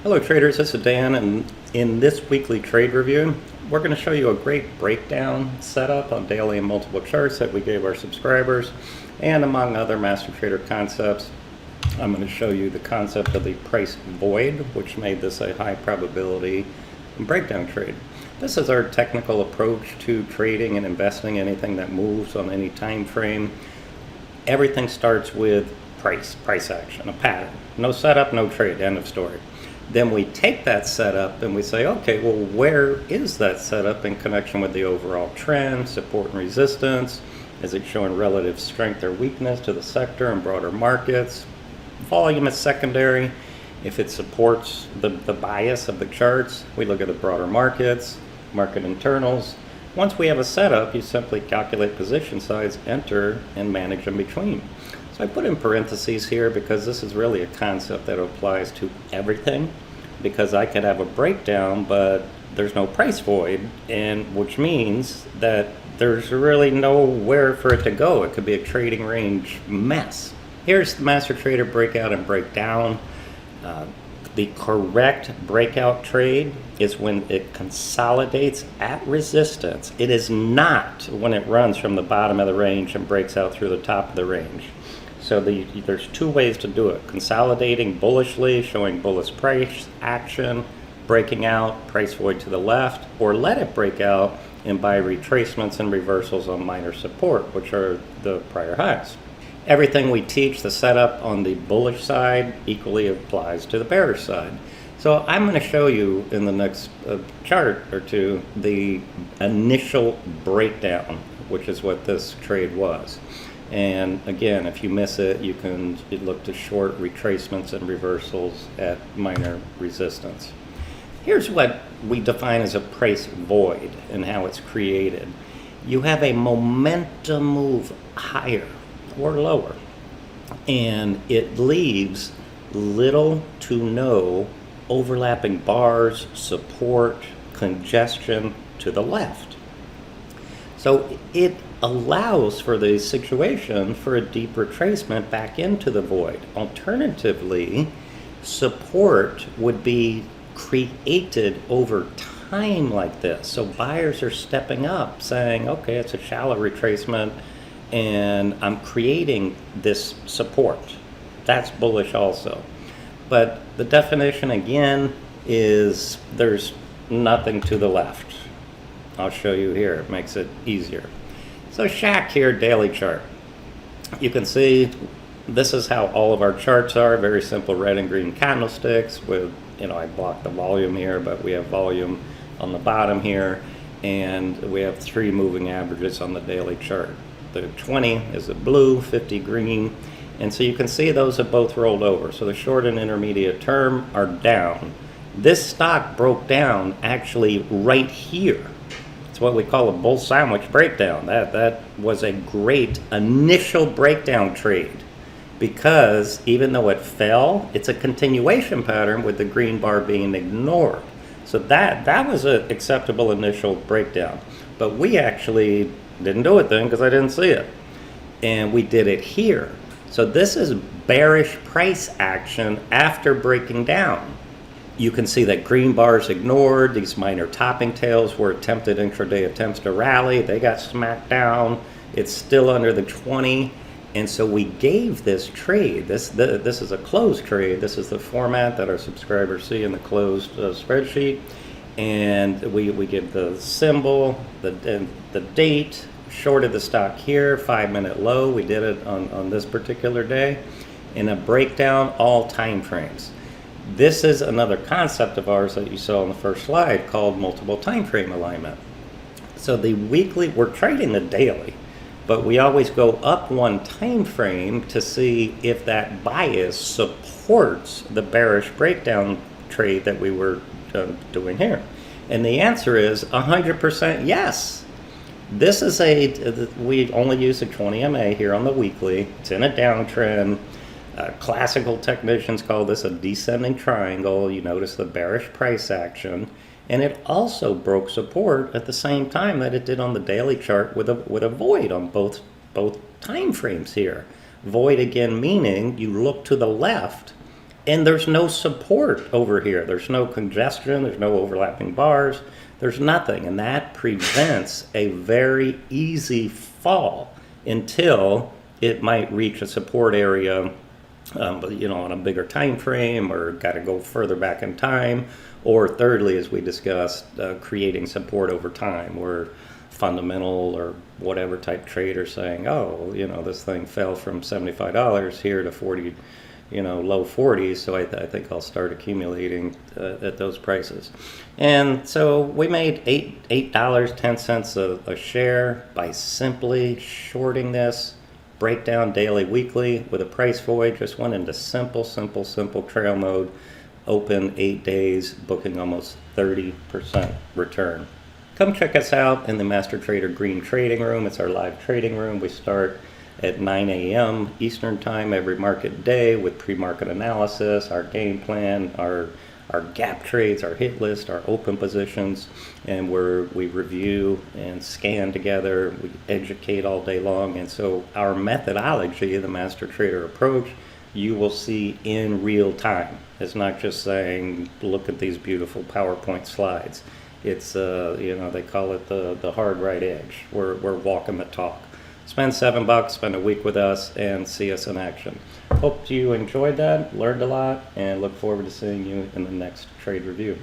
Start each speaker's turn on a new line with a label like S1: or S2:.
S1: Hello traders, this is Dan, and in this weekly trade review, we're going to show you a great breakdown setup on daily and multiple charts that we gave our subscribers. And among other master trader concepts, I'm going to show you the concept of the price void, which made this a high probability breakdown trade. This is our technical approach to trading and investing anything that moves on any time frame. Everything starts with price action, a pattern. No setup, no trade, end of story. Then we take that setup and we say, okay, well, where is that setup in connection with the overall trend, support and resistance? Is it showing relative strength or weakness to the sector and broader markets? Volume is secondary. If it supports the bias of the charts, we look at the broader markets, market internals. Once we have a setup, you simply calculate position size, enter, and manage in between. So I put in parentheses here because this is really a concept that applies to everything, because I could have a breakdown, but there's no price void, and which means that there's really nowhere for it to go. It could be a trading range mess. Here's the master trader breakout and breakdown. The correct breakout trade is when it consolidates at resistance. It is not when it runs from the bottom of the range and breaks out through the top of the range. So there's two ways to do it: consolidating bullishly, showing bullish price action, breaking out, price void to the left, or let it break out and buy retracements and reversals on minor support, which are the prior highs. Everything we teach, the setup on the bullish side equally applies to the bearish side. So I'm going to show you in the next chart or two the initial breakdown, which is what this trade was. And again, if you miss it, you can look to short retracements and reversals at minor resistance. Here's what we define as a price void and how it's created. You have a momentum move higher or lower, and it leaves little to no overlapping bars, support, congestion to the left. So it allows for the situation for a deep retracement back into the void. Alternatively, support would be created over time like this. So buyers are stepping up saying, okay, it's a shallow retracement and I'm creating this support. That's bullish also. But the definition again is there's nothing to the left. I'll show you here, it makes it easier. So Shack here, daily chart. You can see this is how all of our charts are, very simple red and green candlesticks with, I blocked the volume here, but we have volume on the bottom here, and we have 3 moving averages on the daily chart. The 20 is the blue, 50 green, and so you can see those have both rolled over. So the short and intermediate term are down. This stock broke down actually right here. It's what we call a bull sandwich breakdown. That was a great initial breakdown trade, because even though it fell, it's a continuation pattern with the green bar being ignored. So that was an acceptable initial breakdown. But we actually didn't do it then because I didn't see it. And we did it here. So this is bearish price action after breaking down. You can see that green bars ignored. These minor topping tails were attempted intraday attempts to rally. They got smacked down. It's still under the 20. And so we gave this trade, this is a closed trade. This is the format that our subscribers see in the closed spreadsheet. And we give the symbol, the date, shorted the stock here, 5-minute low. We did it on this particular day. And a breakdown, all time frames. This is another concept of ours that you saw on the first slide called multiple time frame alignment. So the weekly, we're trading the daily, but we always go up one time frame to see if that bias supports the bearish breakdown trade that we were doing here. And the answer is 100% yes. This is we only use a 20 MA here on the weekly. It's in a downtrend. Classical technicians call this a descending triangle. You notice the bearish price action, and it also broke support at the same time that it did on the daily chart with a void on both time frames here. Void again meaning you look to the left And there's no support over here. There's no congestion, there's no overlapping bars, there's nothing. And that prevents a very easy fall until it might reach a support area, on a bigger time frame, or got to go further back in time. Or thirdly, as we discussed, creating support over time, where fundamental or whatever type trader saying, oh, this thing fell from $75 here to 40, low 40s, so I think I'll start accumulating at those prices. And so we made $8.10 a share by simply shorting this breakdown daily, weekly with a price void. Just went into simple trail mode, open 8 days, booking almost 30% return. Come check us out in the Master Trader Green Trading Room. It's our live trading room. We start at 9 a.m. Eastern Time every market day with pre-market analysis, our game plan, our gap trades, our hit list, our open positions, and we review and scan together. We educate all day long. And so our methodology, the Master Trader approach, you will see in real time. It's not just saying, look at these beautiful PowerPoint slides. It's, they call it the hard right edge. We're walking the talk. Spend $7, spend a week with us, and see us in action. Hope you enjoyed that, learned a lot, and look forward to seeing you in the next trade review.